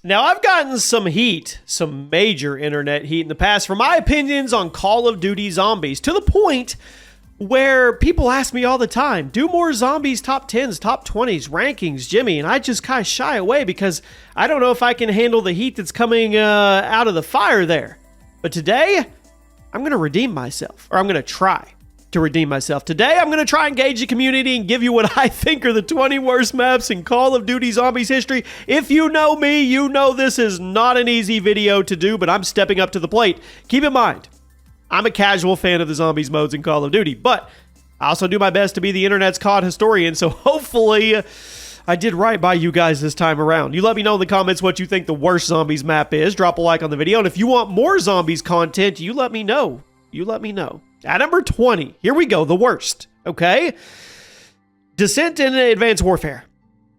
Now, I've gotten some heat, some major internet heat in the past for my opinions on Call of Duty Zombies, to the point where people ask me all the time, do more Zombies top 10s, top 20s, rankings, Jimmy, and I just kind of shy away because I don't know if I can handle the heat that's coming out of the fire there. But today, I'm going to redeem myself, or I'm going to try to redeem myself. Today, I'm going to try and engage the community and give you what I think are the 20 worst maps in Call of Duty Zombies history. If you know me, you know this is not an easy video to do, but I'm stepping up to the plate. Keep in mind, I'm a casual fan of the Zombies modes in Call of Duty, but I also do my best to be the internet's COD historian, so hopefully I did right by you guys this time around. You let me know in the comments what you think the worst Zombies map is. Drop a like on the video, and if you want more Zombies content, you let me know. You let me know. At number 20, here we go, the worst, okay? Descent in Advanced Warfare.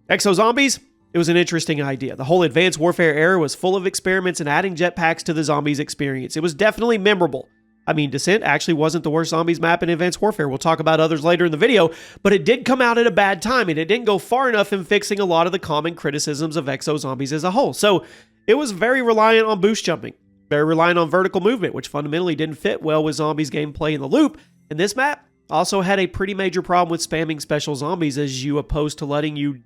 Exo Zombies, it was an interesting idea. The whole Advanced Warfare era was full of experiments and adding jetpacks to the Zombies experience. It was definitely memorable. I mean, Descent actually wasn't the worst Zombies map in Advanced Warfare. We'll talk about others later in the video, but it did come out at a bad time, and it didn't go far enough in fixing a lot of the common criticisms of Exo Zombies as a whole. So it was very reliant on boost jumping. Very reliant on vertical movement, which fundamentally didn't fit well with Zombies gameplay in the loop. And this map also had a pretty major problem with spamming special zombies as you opposed to letting you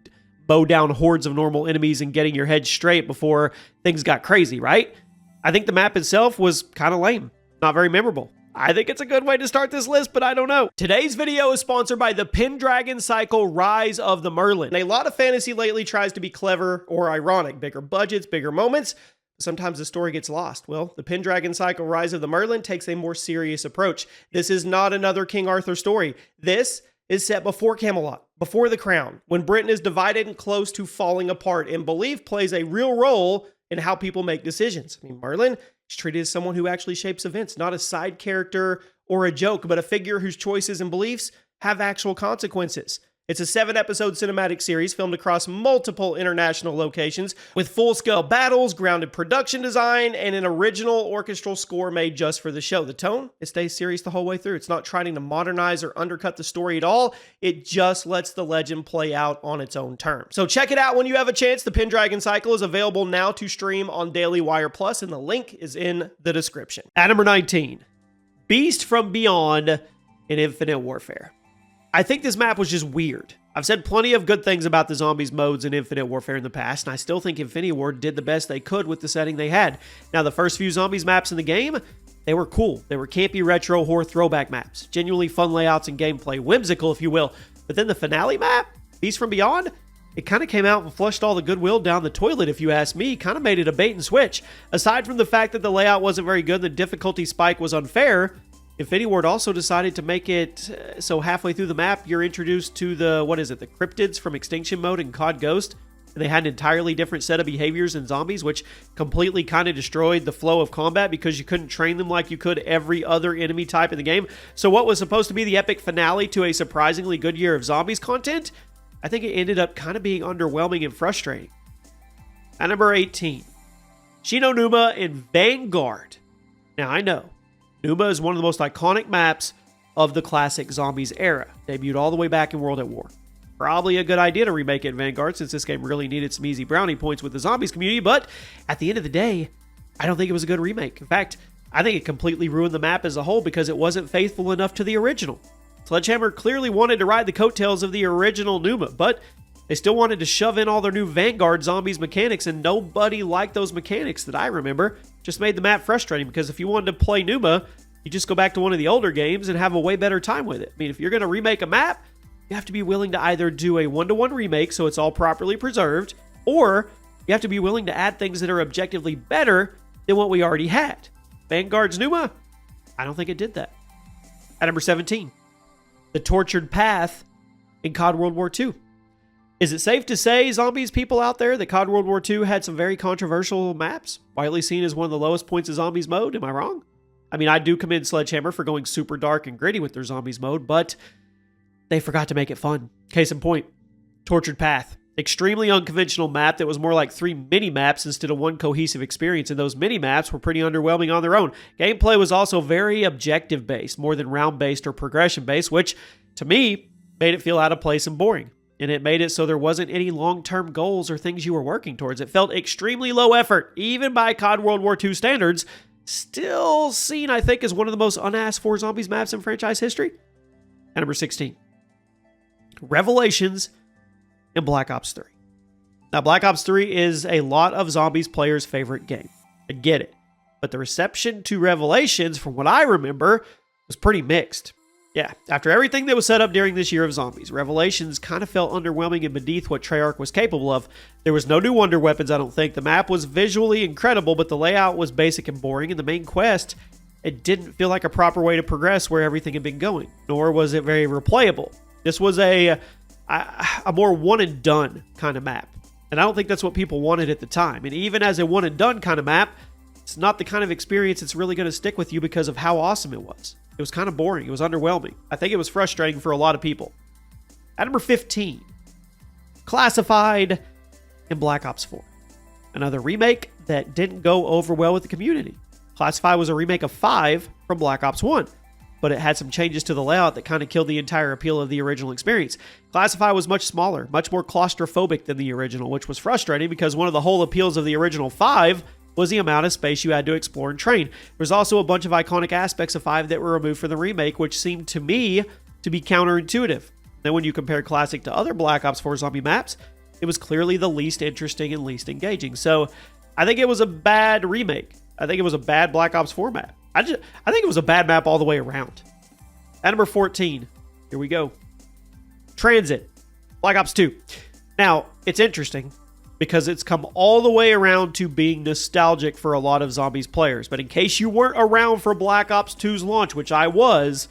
mow down hordes of normal enemies and getting your head straight before things got crazy, right? I think the map itself was kind of lame, not very memorable. I think it's a good way to start this list, but I don't know. Today's video is sponsored by the Pendragon Cycle Rise of the Merlin. A lot of fantasy lately tries to be clever or ironic, bigger budgets, bigger moments. Sometimes the story gets lost. Well, the Pendragon Cycle Rise of the Merlin takes a more serious approach. This is not another King Arthur story. This is set before Camelot, before the Crown, when Britain is divided and close to falling apart, and belief plays a real role in how people make decisions. I mean, Merlin is treated as someone who actually shapes events, not a side character or a joke, but a figure whose choices and beliefs have actual consequences. It's a 7-episode cinematic series filmed across multiple international locations with full-scale battles, grounded production design, and an original orchestral score made just for the show. The tone, it stays serious the whole way through. It's not trying to modernize or undercut the story at all. It just lets the legend play out on its own terms. So check it out when you have a chance. The Pendragon Cycle is available now to stream on Daily Wire Plus, and the link is in the description. At number 19, Beast from Beyond in Infinite Warfare. I think this map was just weird. I've said plenty of good things about the Zombies modes in Infinite Warfare in the past, and I still think Infinity Ward did the best they could with the setting they had. Now, the first few Zombies maps in the game, they were cool. They were campy, retro, horror throwback maps. Genuinely fun layouts and gameplay. Whimsical, if you will. But then the finale map, Beast from Beyond, it kind of came out and flushed all the goodwill down the toilet, if you ask me. Kind of made it a bait and switch. Aside from the fact that the layout wasn't very good, the difficulty spike was unfair, Infinity Ward also decided to make it so halfway through the map, you're introduced to the cryptids from Extinction Mode in COD Ghost. And they had an entirely different set of behaviors in Zombies, which completely kind of destroyed the flow of combat because you couldn't train them like you could every other enemy type in the game. So what was supposed to be the epic finale to a surprisingly good year of Zombies content, I think it ended up kind of being underwhelming and frustrating. At number 18, Shi No Numa Vanguard. Now, I know Numa is one of the most iconic maps of the classic Zombies era. Debuted all the way back in World at War. Probably a good idea to remake it in Vanguard since this game really needed some easy brownie points with the Zombies community, but at the end of the day, I don't think it was a good remake. In fact, I think it completely ruined the map as a whole because it wasn't faithful enough to the original. Sledgehammer clearly wanted to ride the coattails of the original Numa, but they still wanted to shove in all their new Vanguard Zombies mechanics, and nobody liked those mechanics that I remember. Just made the map frustrating because if you wanted to play Numa, you just go back to one of the older games and have a way better time with it. I mean, if you're going to remake a map, you have to be willing to either do a one-to-one remake so it's all properly preserved, or you have to be willing to add things that are objectively better than what we already had. Vanguard's Numa, I don't think it did that. At number 17, the Tortured Path in COD World War II. Is it safe to say, Zombies people out there, that COD World War II had some very controversial maps? Widely seen as one of the lowest points of Zombies mode, am I wrong? I mean, I do commend Sledgehammer for going super dark and gritty with their Zombies mode, but they forgot to make it fun. Case in point, Tortured Path. Extremely unconventional map that was more like 3 mini-maps instead of one cohesive experience, and those mini-maps were pretty underwhelming on their own. Gameplay was also very objective-based, more than round-based or progression-based, which, to me, made it feel out of place and boring. and it made it so there wasn't any long-term goals or things you were working towards. It felt extremely low effort, even by COD World War II standards. Still seen, I think, as one of the most unasked for zombies maps in franchise history. And number 16, Revelations and Black Ops 3. Now, Black Ops 3 is a lot of zombies players' favorite game. I get it. But the reception to Revelations, from what I remember, was pretty mixed. Yeah, after everything that was set up during this year of zombies, Revelations kind of felt underwhelming and beneath what Treyarch was capable of. There was no new wonder weapons, I don't think. The map was visually incredible, but the layout was basic and boring. And the main quest, it didn't feel like a proper way to progress where everything had been going. Nor was it very replayable. This was a more one-and-done kind of map. And I don't think that's what people wanted at the time. And even as a one-and-done kind of map, it's not the kind of experience that's really going to stick with you because of how awesome it was. It was kind of boring. It was underwhelming. I think it was frustrating for a lot of people. At number 15, Classified and Black Ops 4. Another remake that didn't go over well with the community. Classified was a remake of 5 from Black Ops 1. But it had some changes to the layout that kind of killed the entire appeal of the original experience. Classified was much smaller, much more claustrophobic than the original, which was frustrating because one of the whole appeals of the original 5 was the amount of space you had to explore and train. There's also a bunch of iconic aspects of 5 that were removed from the remake, which seemed to me to be counterintuitive. Then when you compare Classic to other Black Ops 4 zombie maps, it was clearly the least interesting and least engaging. So I think it was a bad remake. I think it was a bad Black Ops 4 map. I think it was a bad map all the way around. At number 14, here we go. Tranzit, Black Ops 2. Now, it's interesting because it's come all the way around to being nostalgic for a lot of zombies players. But in case you weren't around for Black Ops 2's launch, which I was,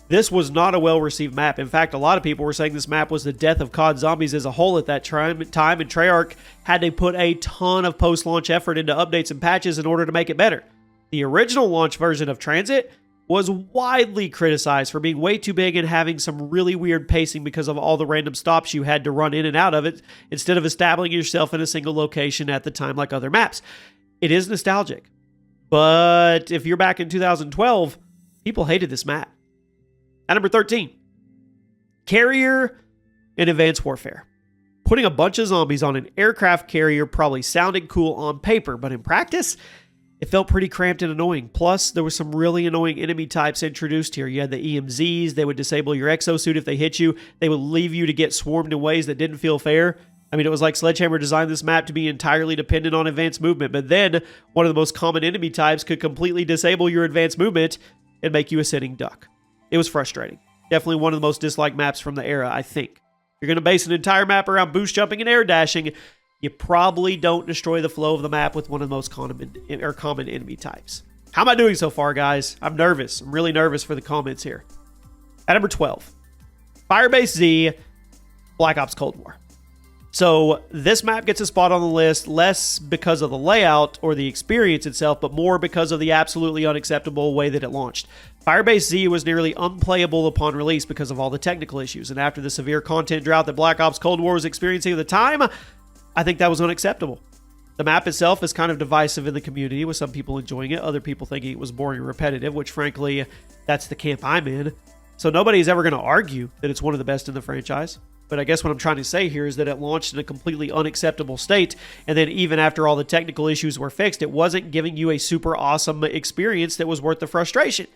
this was not a well-received map. In fact, a lot of people were saying this map was the death of COD Zombies as a whole at that time, and Treyarch had to put a ton of post-launch effort into updates and patches in order to make it better. The original launch version of Tranzit was widely criticized for being way too big and having some really weird pacing because of all the random stops you had to run in and out of it instead of establishing yourself in a single location at the time like other maps. It is nostalgic, but if you're back in 2012, people hated this map. At number 13, Carrier in Advanced Warfare. Putting a bunch of zombies on an aircraft carrier probably sounded cool on paper, but in practice, it felt pretty cramped and annoying. Plus, there were some really annoying enemy types introduced here. You had the EMZs. They would disable your exosuit if they hit you. They would leave you to get swarmed in ways that didn't feel fair. I mean, it was like Sledgehammer designed this map to be entirely dependent on advanced movement. But then, one of the most common enemy types could completely disable your advanced movement and make you a sitting duck. It was frustrating. Definitely one of the most disliked maps from the era, I think. You're going to base an entire map around boost jumping and air dashing. You probably don't destroy the flow of the map with one of the most common enemy types. How am I doing so far, guys? I'm nervous. I'm really nervous for the comments here. At number 12, Firebase Z, Black Ops Cold War. So this map gets a spot on the list less because of the layout or the experience itself, but more because of the absolutely unacceptable way that it launched. Firebase Z was nearly unplayable upon release because of all the technical issues, and after the severe content drought that Black Ops Cold War was experiencing at the time, I think that was unacceptable. The map itself is kind of divisive in the community, with some people enjoying it, other people thinking it was boring and repetitive, which frankly, that's the camp I'm in. So nobody's ever going to argue that it's one of the best in the franchise. But I guess what I'm trying to say here is that it launched in a completely unacceptable state, and then even after all the technical issues were fixed, it wasn't giving you a super awesome experience that was worth the frustration.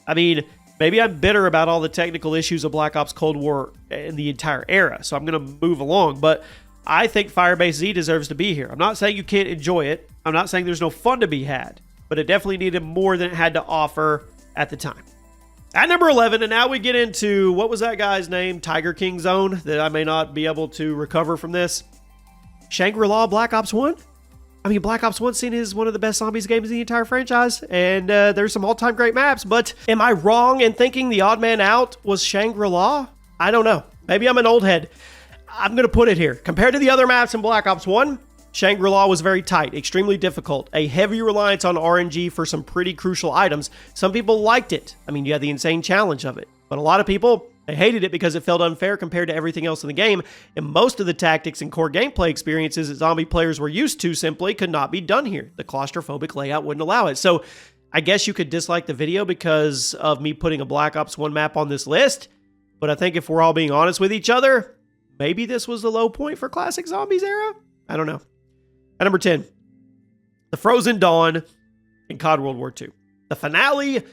I mean, maybe I'm bitter about all the technical issues of Black Ops Cold War in the entire era, so I'm going to move along, but I think Firebase Z deserves to be here. I'm not saying you can't enjoy it. I'm not saying there's no fun to be had, but it definitely needed more than it had to offer at the time. At number 11, and now we get into, what was that guy's name? Tiger King Zone, that I may not be able to recover from this. Shangri-La Black Ops 1? I mean, Black Ops 1 seen is one of the best zombies games in the entire franchise, and there's some all-time great maps, but am I wrong in thinking the odd man out was Shangri-La? I don't know. Maybe I'm an old head. I'm going to put it here. Compared to the other maps in Black Ops 1, Shangri-La was very tight, extremely difficult, a heavy reliance on RNG for some pretty crucial items. Some people liked it. I mean, you had the insane challenge of it. But a lot of people, they hated it because it felt unfair compared to everything else in the game, and most of the tactics and core gameplay experiences that zombie players were used to simply could not be done here. The claustrophobic layout wouldn't allow it. So I guess you could dislike the video because of me putting a Black Ops 1 map on this list, but I think if we're all being honest with each other, maybe this was the low point for Classic Zombies era? I don't know. At number 10, The Frozen Dawn in COD World War II. The finale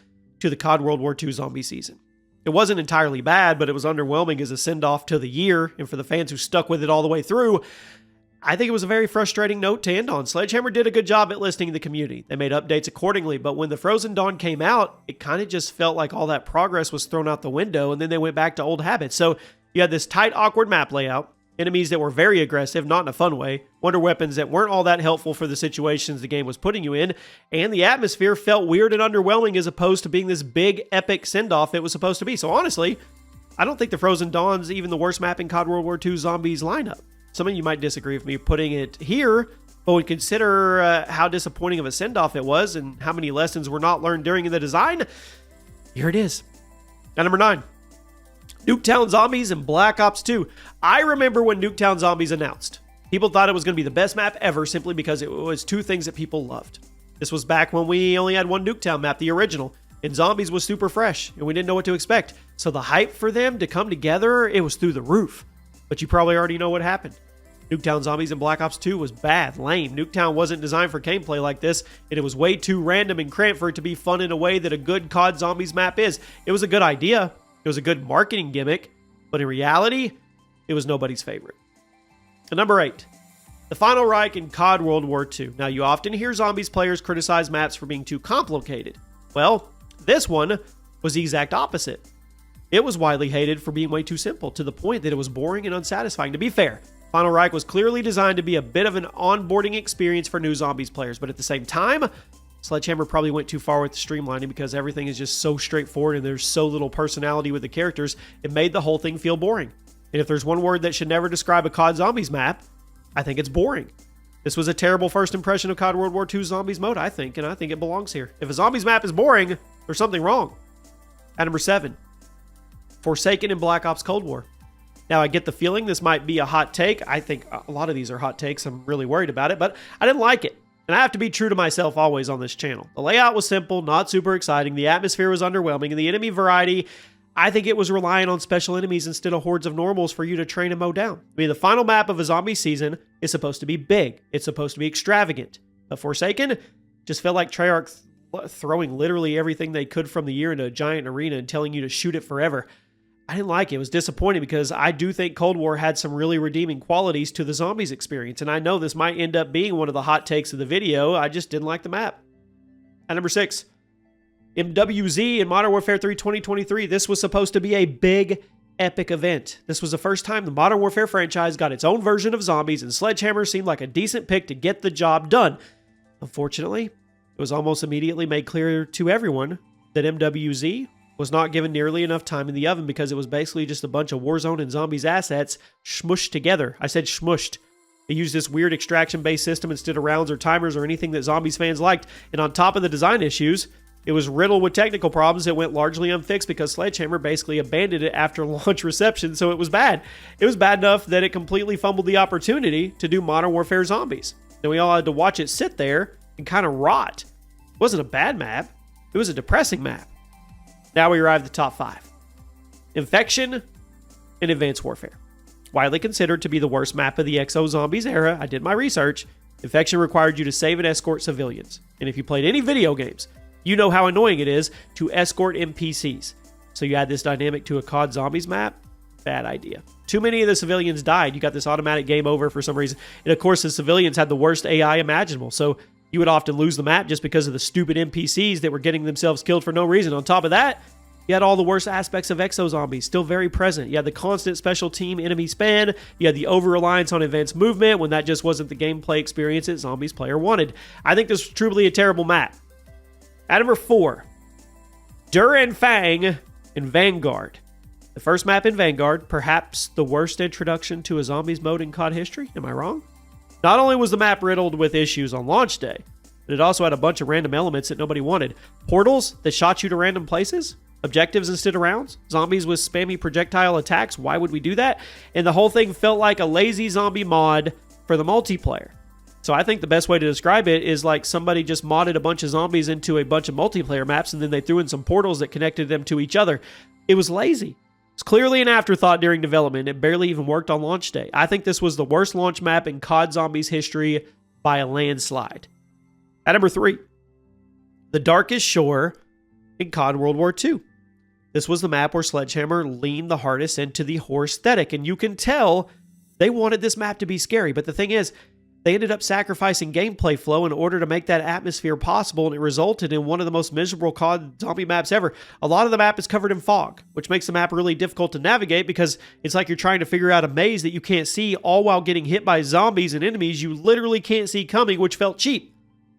to the COD World War II zombie season. It wasn't entirely bad, but it was underwhelming as a send-off to the year, and for the fans who stuck with it all the way through, I think it was a very frustrating note to end on. Sledgehammer did a good job at listening to the community. They made updates accordingly, but when The Frozen Dawn came out, it kind of just felt like all that progress was thrown out the window, and then they went back to old habits. So you had this tight, awkward map layout, enemies that were very aggressive, not in a fun way, wonder weapons that weren't all that helpful for the situations the game was putting you in, and the atmosphere felt weird and underwhelming as opposed to being this big, epic send-off it was supposed to be. So honestly, I don't think The Frozen Dawn's even the worst map in COD World War II Zombies lineup. Some of you might disagree with me putting it here, but when you consider how disappointing of a send-off it was and how many lessons were not learned during the design, here it is. At number 9, Nuketown Zombies and Black Ops 2. I remember when Nuketown Zombies announced. People thought it was going to be the best map ever simply because it was two things that people loved. This was back when we only had one Nuketown map, the original, and Zombies was super fresh, and we didn't know what to expect. So the hype for them to come together, it was through the roof. But you probably already know what happened. Nuketown Zombies and Black Ops 2 was bad, lame. Nuketown wasn't designed for gameplay like this, and it was way too random and cramped for it to be fun in a way that a good COD Zombies map is. It was a good idea. It was a good marketing gimmick, but in reality, it was nobody's favorite. And number 8, the Final Reich in COD World War II. Now, you often hear Zombies players criticize maps for being too complicated. Well, this one was the exact opposite. It was widely hated for being way too simple, to the point that it was boring and unsatisfying. To be fair, Final Reich was clearly designed to be a bit of an onboarding experience for new Zombies players, but at the same time, Sledgehammer probably went too far with the streamlining because everything is just so straightforward and there's so little personality with the characters, it made the whole thing feel boring. And if there's one word that should never describe a COD Zombies map, I think it's boring. This was a terrible first impression of COD World War II Zombies mode, I think, and I think it belongs here. If a Zombies map is boring, there's something wrong. At number 7, Forsaken in Black Ops Cold War. Now, I get the feeling this might be a hot take. I think a lot of these are hot takes. I'm really worried about it, but I didn't like it. And I have to be true to myself always on this channel. The layout was simple, not super exciting. The atmosphere was underwhelming. And the enemy variety, I think it was relying on special enemies instead of hordes of normals for you to train and mow down. I mean, the final map of a zombie season is supposed to be big. It's supposed to be extravagant. But Forsaken just felt like Treyarch throwing literally everything they could from the year into a giant arena and telling you to shoot it forever. I didn't like it. It was disappointing because I do think Cold War had some really redeeming qualities to the Zombies experience, and I know this might end up being one of the hot takes of the video. I just didn't like the map. At number 6, MWZ in Modern Warfare 3 2023. This was supposed to be a big, epic event. This was the first time the Modern Warfare franchise got its own version of Zombies, and Sledgehammer seemed like a decent pick to get the job done. Unfortunately, it was almost immediately made clear to everyone that MWZ was not given nearly enough time in the oven because it was basically just a bunch of Warzone and Zombies assets smushed together. I said smushed. They used this weird extraction-based system instead of rounds or timers or anything that Zombies fans liked. And on top of the design issues, it was riddled with technical problems that went largely unfixed because Sledgehammer basically abandoned it after launch reception, so it was bad. It was bad enough that it completely fumbled the opportunity to do Modern Warfare Zombies. And we all had to watch it sit there and kind of rot. It wasn't a bad map. It was a depressing map. Now we arrive at the top 5. Infection and Advanced Warfare. Widely considered to be the worst map of the XO Zombies era, I did my research. Infection required you to save and escort civilians. And if you played any video games, you know how annoying it is to escort NPCs. So you add this dynamic to a COD Zombies map, bad idea. Too many of the civilians died. You got this automatic game over for some reason. And of course, the civilians had the worst AI imaginable. So you would often lose the map just because of the stupid NPCs that were getting themselves killed for no reason. On top of that, you had all the worst aspects of Exo Zombies still very present. You had the constant special team enemy spam. You had the over-reliance on advanced movement when that just wasn't the gameplay experience that Zombies player wanted. I think this was truly a terrible map. At number 4, Anfang in Vanguard. The first map in Vanguard, perhaps the worst introduction to a Zombies mode in COD history. Am I wrong? Not only was the map riddled with issues on launch day, but it also had a bunch of random elements that nobody wanted. Portals that shot you to random places, objectives instead of rounds, zombies with spammy projectile attacks. Why would we do that? And the whole thing felt like a lazy zombie mod for the multiplayer. So I think the best way to describe it is like somebody just modded a bunch of zombies into a bunch of multiplayer maps and then they threw in some portals that connected them to each other. It was lazy. It's clearly an afterthought during development. It barely even worked on launch day. I think this was the worst launch map in COD Zombies history by a landslide. At number 3, the Darkest Shore in COD World War II. This was the map where Sledgehammer leaned the hardest into the horror aesthetic, and you can tell they wanted this map to be scary. But the thing is, they ended up sacrificing gameplay flow in order to make that atmosphere possible, and it resulted in one of the most miserable COD zombie maps ever. A lot of the map is covered in fog, which makes the map really difficult to navigate because it's like you're trying to figure out a maze that you can't see, all while getting hit by zombies and enemies you literally can't see coming, which felt cheap.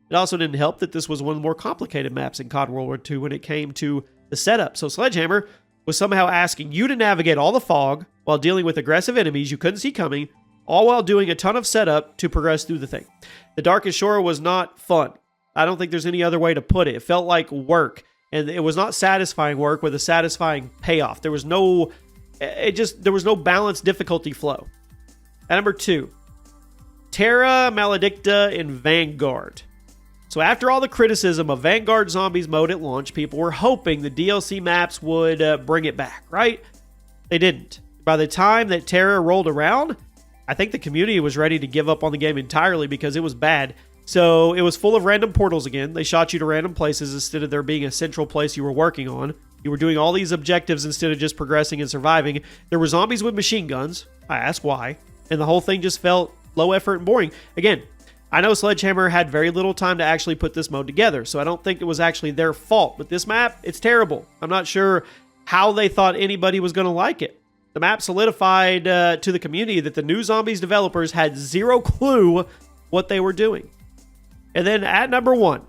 It also didn't help that this was one of the more complicated maps in COD World War II when it came to the setup. So Sledgehammer was somehow asking you to navigate all the fog while dealing with aggressive enemies you couldn't see coming, all while doing a ton of setup to progress through the thing. The Darkest Shore was not fun. I don't think there's any other way to put it. It felt like work, and it was not satisfying work with a satisfying payoff. There was no balanced difficulty flow. At number 2, Terra Maladicta in Vanguard. So after all the criticism of Vanguard Zombies mode at launch, people were hoping the DLC maps would bring it back, right? They didn't. By the time that Terra rolled around, I think the community was ready to give up on the game entirely because it was bad. So it was full of random portals again. They shot you to random places instead of there being a central place you were working on. You were doing all these objectives instead of just progressing and surviving. There were zombies with machine guns. I asked why. And the whole thing just felt low effort and boring. Again, I know Sledgehammer had very little time to actually put this mode together, so I don't think it was actually their fault. But this map, it's terrible. I'm not sure how they thought anybody was going to like it. The map solidified to the community that the new Zombies developers had zero clue what they were doing. And then at number 1,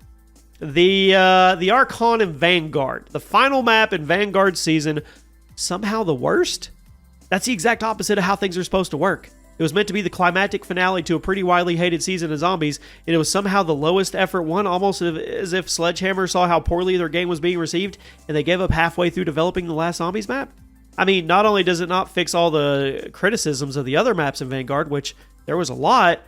the Archon in Vanguard. The final map in Vanguard season, somehow the worst? That's the exact opposite of how things are supposed to work. It was meant to be the climactic finale to a pretty widely hated season of Zombies, and it was somehow the lowest effort one, almost as if Sledgehammer saw how poorly their game was being received, and they gave up halfway through developing the last Zombies map. I mean, not only does it not fix all the criticisms of the other maps in Vanguard, which there was a lot,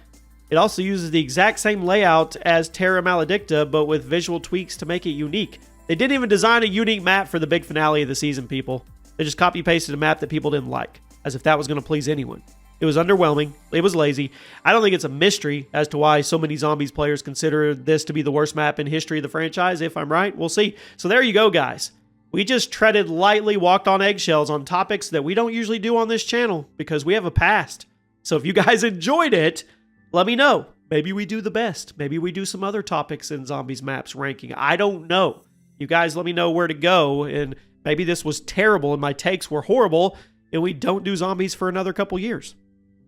it also uses the exact same layout as Terra Maladicta, but with visual tweaks to make it unique. They didn't even design a unique map for the big finale of the season, people. They just copy-pasted a map that people didn't like, as if that was going to please anyone. It was underwhelming. It was lazy. I don't think it's a mystery as to why so many Zombies players consider this to be the worst map in history of the franchise. If I'm right, we'll see. So there you go, guys. We just treaded lightly, walked on eggshells on topics that we don't usually do on this channel because we have a past. So if you guys enjoyed it, let me know. Maybe we do the best. Maybe we do some other topics in Zombies maps ranking. I don't know. You guys let me know where to go, and maybe this was terrible and my takes were horrible and we don't do Zombies for another couple years.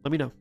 Let me know.